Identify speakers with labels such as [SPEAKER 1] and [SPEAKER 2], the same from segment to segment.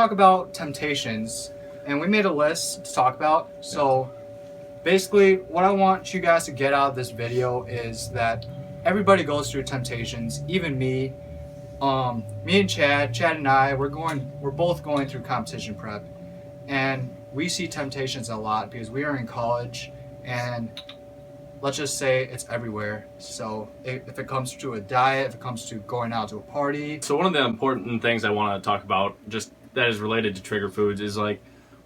[SPEAKER 1] talk about temptations, and we made a list to talk about. So basically, what I want you guys to get out of this video is that everybody goes through temptations, even me. Me and Chad and I, we're both going through competition prep, and we see temptations a lot because we are in college, and let's just say it's everywhere. So if it comes to a diet, if it comes to going out to a party.
[SPEAKER 2] So one of the important things I want to talk about, just that is related to trigger foods, is like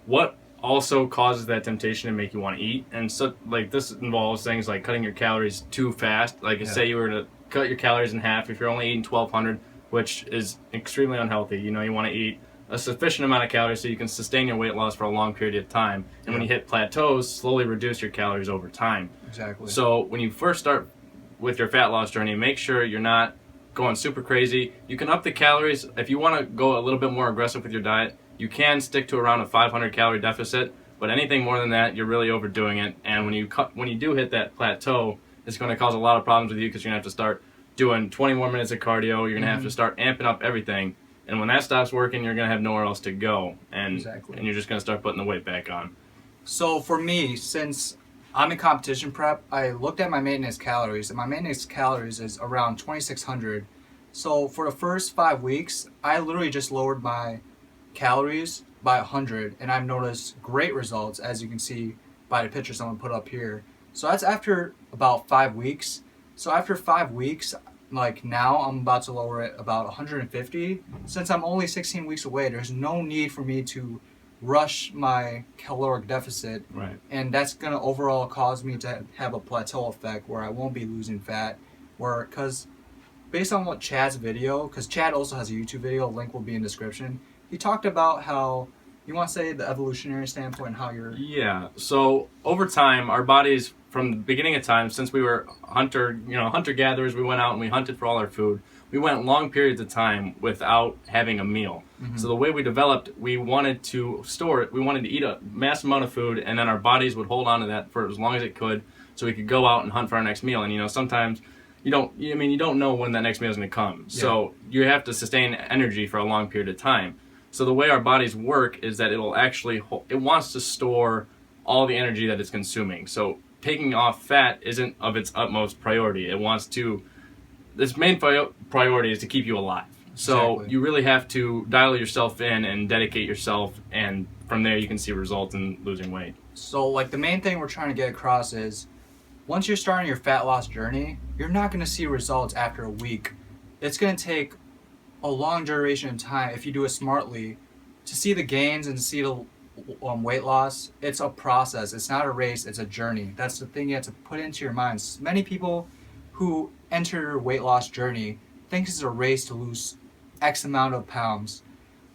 [SPEAKER 2] what also causes that temptation to make you want to eat. And so like this involves things like cutting your calories too fast. Like say you were to cut your calories in half if you're only eating 1,200, which is extremely unhealthy. You know, you want to eat a sufficient amount of calories so you can sustain your weight loss for a long period of time. And when you hit plateaus, slowly reduce your calories over time.
[SPEAKER 1] Exactly.
[SPEAKER 2] So when you first start with your fat loss journey, make sure you're not going super crazy. You can up the calories. If you want to go a little bit more aggressive with your diet, you can stick to around a 500 calorie deficit, but anything more than that, you're really overdoing it. And when you do hit that plateau, it's going to cause a lot of problems with you because you're going to have to start doing 20 more minutes of cardio. You're going to have to start amping up everything. And when that stops working, you're going to have nowhere else to go. And you're just going to start putting the weight back on.
[SPEAKER 1] So for me, since I'm in competition prep, I looked at my maintenance calories, and my maintenance calories is around 2,600. So for the first 5 weeks, I literally just lowered my calories by 100, and I've noticed great results, as you can see by the pictures I'm gonna put up here. So that's after about 5 weeks. So after 5 weeks, like now, I'm about to lower it about 150. Since I'm only 16 weeks away, there's no need for me to rush my caloric deficit, and that's gonna overall cause me to have a plateau effect where I won't be losing fat. Because based on what Chad's video, because Chad also has a YouTube video, link will be in the description. He talked about how, you want to say the evolutionary standpoint and how you're...
[SPEAKER 2] Yeah, so over time, our bodies, from the beginning of time, since we were hunter-gatherers, we went out and we hunted for all our food. We went long periods of time without having a meal. So the way we developed, we wanted to store it. We wanted to eat a massive amount of food, and then our bodies would hold on to that for as long as it could, so we could go out and hunt for our next meal. And sometimes you don't know when that next meal is going to come. So you have to sustain energy for a long period of time. So the way our bodies work is that it wants to store all the energy that it's consuming. So taking off fat isn't of its utmost priority. Its main priority is to keep you alive. So you really have to dial yourself in and dedicate yourself, and from there you can see results in losing weight.
[SPEAKER 1] So like the main thing we're trying to get across is, once you're starting your fat loss journey, you're not going to see results after a week. It's going to take a long duration of time, if you do it smartly, to see the gains and see the weight loss. It's a process. It's not a race. It's a journey. That's the thing you have to put into your minds. Many people who enter a weight loss journey think it's a race to lose X amount of pounds,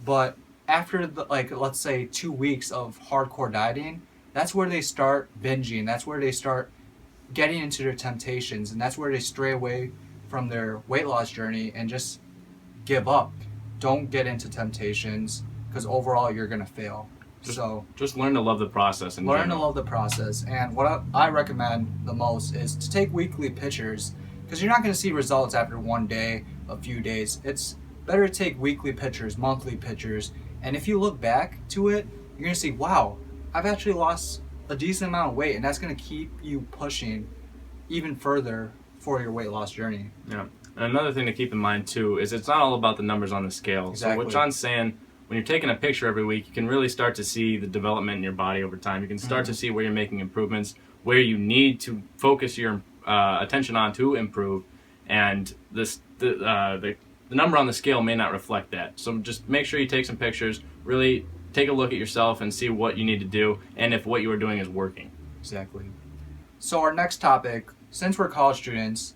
[SPEAKER 1] but after let's say 2 weeks of hardcore dieting, that's where they start binging. That's where they start getting into their temptations, and that's where they stray away from their weight loss journey and just give up. Don't get into temptations, because overall you're gonna fail.
[SPEAKER 2] Just learn to love the process.
[SPEAKER 1] To love the process. And what I recommend the most is to take weekly pictures, because you're not gonna see results after one day, a few days. It's better to take weekly pictures, monthly pictures, and if you look back to it, you're gonna see, wow, I've actually lost a decent amount of weight, and that's gonna keep you pushing even further for your weight loss journey.
[SPEAKER 2] Yeah. And another thing to keep in mind too is it's not all about the numbers on the scale. So what John's saying, when you're taking a picture every week, you can really start to see the development in your body over time. You can start to see where you're making improvements, where you need to focus your attention on to improve, and the number on the scale may not reflect that. So just make sure you take some pictures, really take a look at yourself and see what you need to do, and if what you are doing is working.
[SPEAKER 1] Exactly. So our next topic, since we're college students,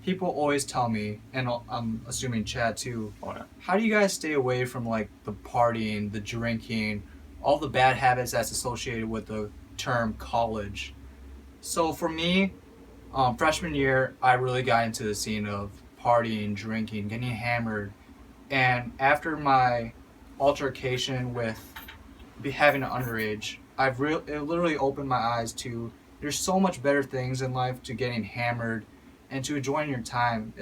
[SPEAKER 1] people always tell me, and I'm assuming Chad too, how do you guys stay away from like the partying, the drinking, all the bad habits that's associated with the term college? So for me, freshman year, I really got into the scene of partying, drinking, getting hammered, and after my altercation with having an underage, it literally opened my eyes to there's so much better things in life to getting hammered and to enjoying your time.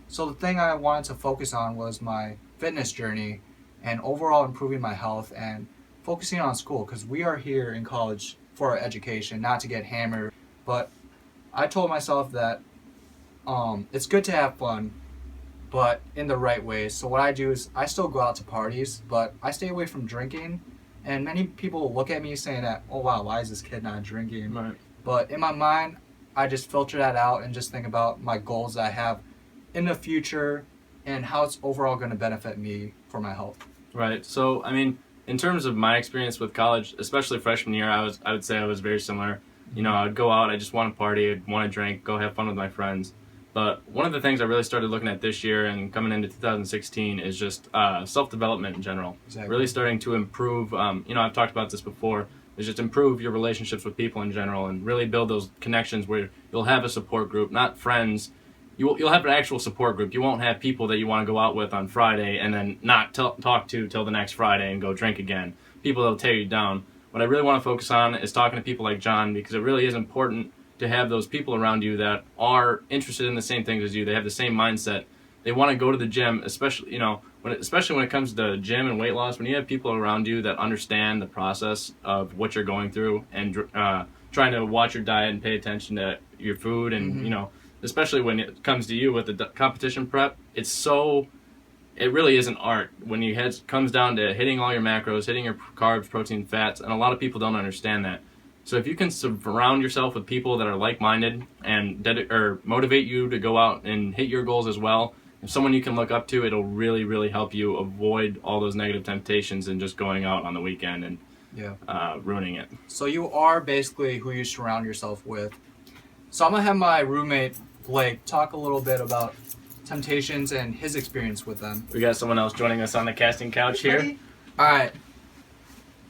[SPEAKER 1] So the thing I wanted to focus on was my fitness journey, and overall improving my health and focusing on school, because we are here in college for our education, not to get hammered. But I told myself that it's good to have fun, but in the right ways. So what I do is I still go out to parties, but I stay away from drinking. And many people look at me saying that, oh wow, why is this kid not drinking?
[SPEAKER 2] Right.
[SPEAKER 1] But in my mind, I just filter that out and just think about my goals that I have in the future and how it's overall going to benefit me for my health.
[SPEAKER 2] Right. So, I mean, in terms of my experience with college, especially freshman year, I would say I was very similar. You know, I would go out, I just want to party, I'd want to drink, go have fun with my friends. But one of the things I really started looking at this year and coming into 2016 is just self-development in general.
[SPEAKER 1] Exactly.
[SPEAKER 2] Really starting to improve, you know, I've talked about this before, is just improve your relationships with people in general and really build those connections where you'll have a support group, not friends. You'll have an actual support group. You won't have people that you want to go out with on Friday and then not talk to till the next Friday and go drink again. People that'll tear you down. What I really want to focus on is talking to people like John, because it really is important to have those people around you that are interested in the same things as you. They have the same mindset. They want to go to the gym, especially, you know, especially when it comes to gym and weight loss. When you have people around you that understand the process of what you're going through and trying to watch your diet and pay attention to your food, and you know, especially when it comes to you with the competition prep, it really is an art when comes down to hitting all your macros, hitting your carbs, protein, fats, and a lot of people don't understand that. So if you can surround yourself with people that are like-minded and or motivate you to go out and hit your goals as well, if someone you can look up to, it'll really, really help you avoid all those negative temptations and just going out on the weekend and ruining it.
[SPEAKER 1] So you are basically who you surround yourself with. So I'm going to have my roommate, Blake, talk a little bit about temptations and his experience with them.
[SPEAKER 2] We got someone else joining us on the casting couch here.
[SPEAKER 3] All right.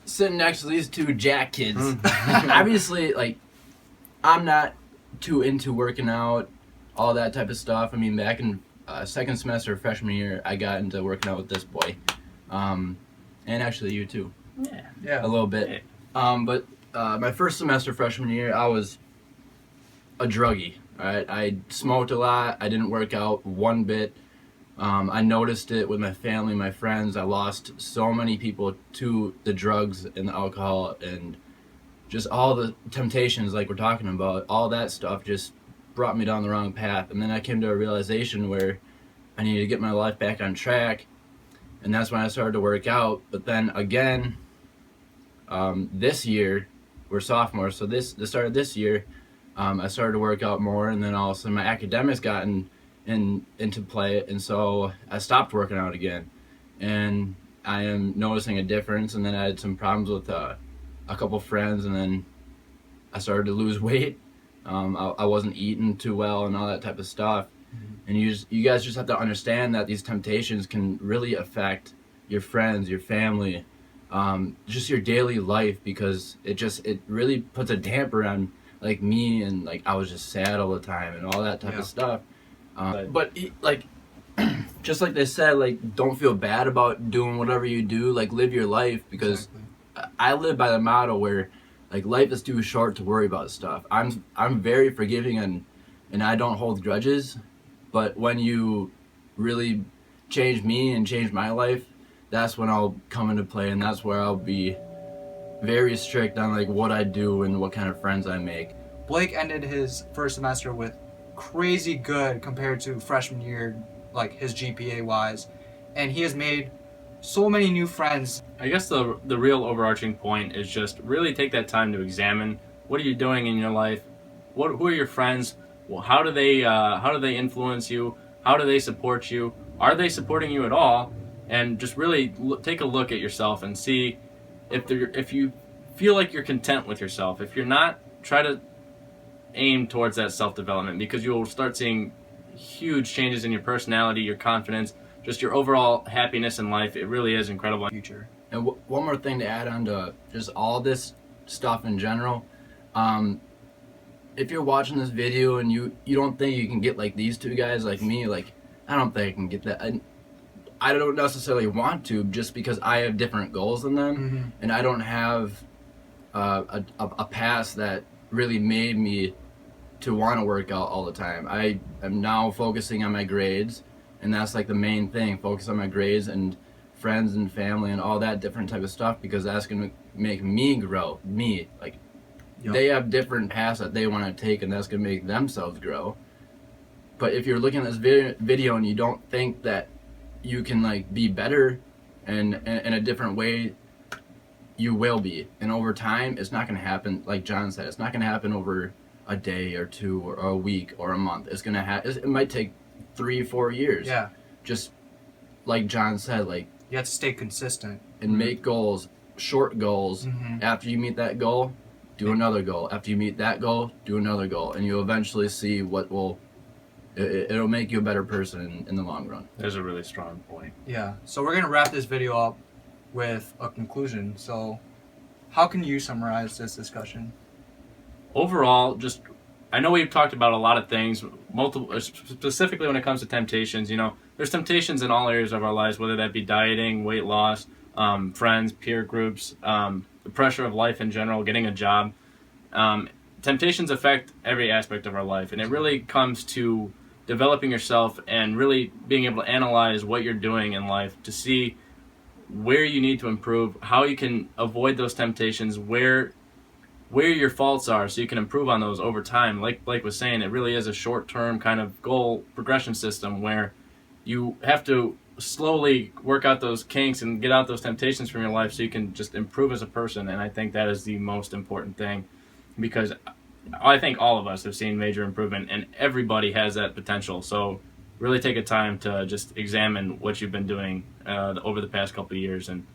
[SPEAKER 3] Sitting next to these two jack kids. Obviously, like, I'm not too into working out, all that type of stuff. I mean, back in second semester of freshman year, I got into working out with this boy. And actually you too.
[SPEAKER 1] Yeah.
[SPEAKER 3] A little bit. But my first semester freshman year, I was a druggie. All right? I smoked a lot. I didn't work out one bit. I noticed it with my family, my friends. I lost so many people to the drugs and the alcohol and just all the temptations like we're talking about. All that stuff just brought me down the wrong path. And then I came to a realization where I needed to get my life back on track. And that's when I started to work out. But then again, this year, we're sophomores, so the start of this year, I started to work out more, and then all of a sudden my academics got into play, and so I stopped working out again. And I am noticing a difference, and then I had some problems with a couple friends, and then I started to lose weight. I wasn't eating too well and all that type of stuff. And you guys just have to understand that these temptations can really affect your friends, your family, just your daily life, because it really puts a damper on like me, and like I was just sad all the time and all that type of stuff. But like, just like they said, like, don't feel bad about doing whatever you do. Like, live your life, because I live by the motto where like life is too short to worry about stuff. I'm very forgiving and I don't hold grudges. But when you really change me and change my life, that's when I'll come into play, and that's where I'll be very strict on like what I do and what kind of friends I make.
[SPEAKER 1] Blake ended his first semester with crazy good compared to freshman year, like his GPA wise, and he has made so many new friends.
[SPEAKER 2] I guess the real overarching point is just really take that time to examine what are you doing in your life, who are your friends, well, how do they influence you, how do they support you, are they supporting you at all, and just really take a look at yourself and see if you feel like you're content with yourself. If you're not, try to aim towards that self-development, because you'll start seeing huge changes in your personality, your confidence, just your overall happiness in life. It really is incredible.
[SPEAKER 1] Future.
[SPEAKER 3] And one more thing to add on to just all this stuff in general. If you're watching this video and you don't think you can get like these two guys like me, like I don't think I can get that. I don't necessarily want to, just because I have different goals than them, and I don't have a past that really made me to want to work out all the time. I am now focusing on my grades, and that's like the main thing. Focus on my grades and friends and family and all that different type of stuff, because that's going to make me grow. Me, like,
[SPEAKER 1] Yep.
[SPEAKER 3] they have different paths that they want to take, and that's going to make themselves grow. But if you're looking at this video and you don't think that you can like be better and in a different way, you will be. And over time, it's not going to happen. Like John said, it's not going to happen over a day or two or a week or a month. It's going to it might take 3-4 years.
[SPEAKER 1] Yeah.
[SPEAKER 3] Just like John said, like,
[SPEAKER 1] You have to stay consistent.
[SPEAKER 3] and make goals, short goals.
[SPEAKER 1] Mhm.
[SPEAKER 3] After you meet that goal, do another goal. After you meet that goal, do another goal, and you'll eventually see what will. It'll make you a better person in the long run.
[SPEAKER 2] There's a really strong point.
[SPEAKER 1] Yeah. So we're gonna wrap this video up with a conclusion. So, how can you summarize this discussion?
[SPEAKER 2] Overall, just I know we've talked about a lot of things, multiple specifically when it comes to temptations. You know, there's temptations in all areas of our lives, whether that be dieting, weight loss, friends, peer groups, the pressure of life in general, getting a job. Temptations affect every aspect of our life, and it really comes to developing yourself and really being able to analyze what you're doing in life to see where you need to improve, how you can avoid those temptations, where your faults are, so you can improve on those over time. Like Blake was saying, it really is a short-term kind of goal progression system where you have to slowly work out those kinks and get out those temptations from your life so you can just improve as a person. And I think that is the most important thing, because I think all of us have seen major improvement, and everybody has that potential. So really take a time to just examine what you've been doing over the past couple of years, and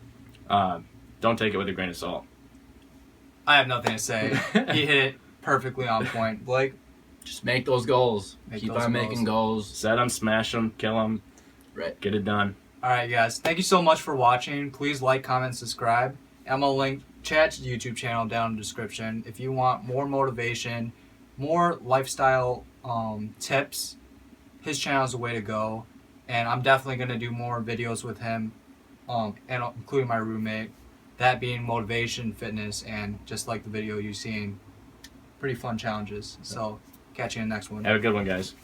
[SPEAKER 2] don't take it with a grain of salt.
[SPEAKER 1] I have nothing to say. He hit it perfectly on point. Blake?
[SPEAKER 3] Just make those goals.
[SPEAKER 1] Make
[SPEAKER 3] Keep
[SPEAKER 1] those
[SPEAKER 3] on
[SPEAKER 1] goals.
[SPEAKER 3] making goals.
[SPEAKER 2] Set them, smash them, kill them.
[SPEAKER 3] Right.
[SPEAKER 2] Get it done.
[SPEAKER 1] All right, guys. Thank you so much for watching. Please like, comment, subscribe. I'm going to link Chad's YouTube channel down in the description. If you want more motivation, more lifestyle tips, his channel is the way to go. And I'm definitely going to do more videos with him, and including my roommate. That being motivation, fitness, and just like the video you've seen, pretty fun challenges. So, catch you in the next one.
[SPEAKER 2] Have a good one, guys.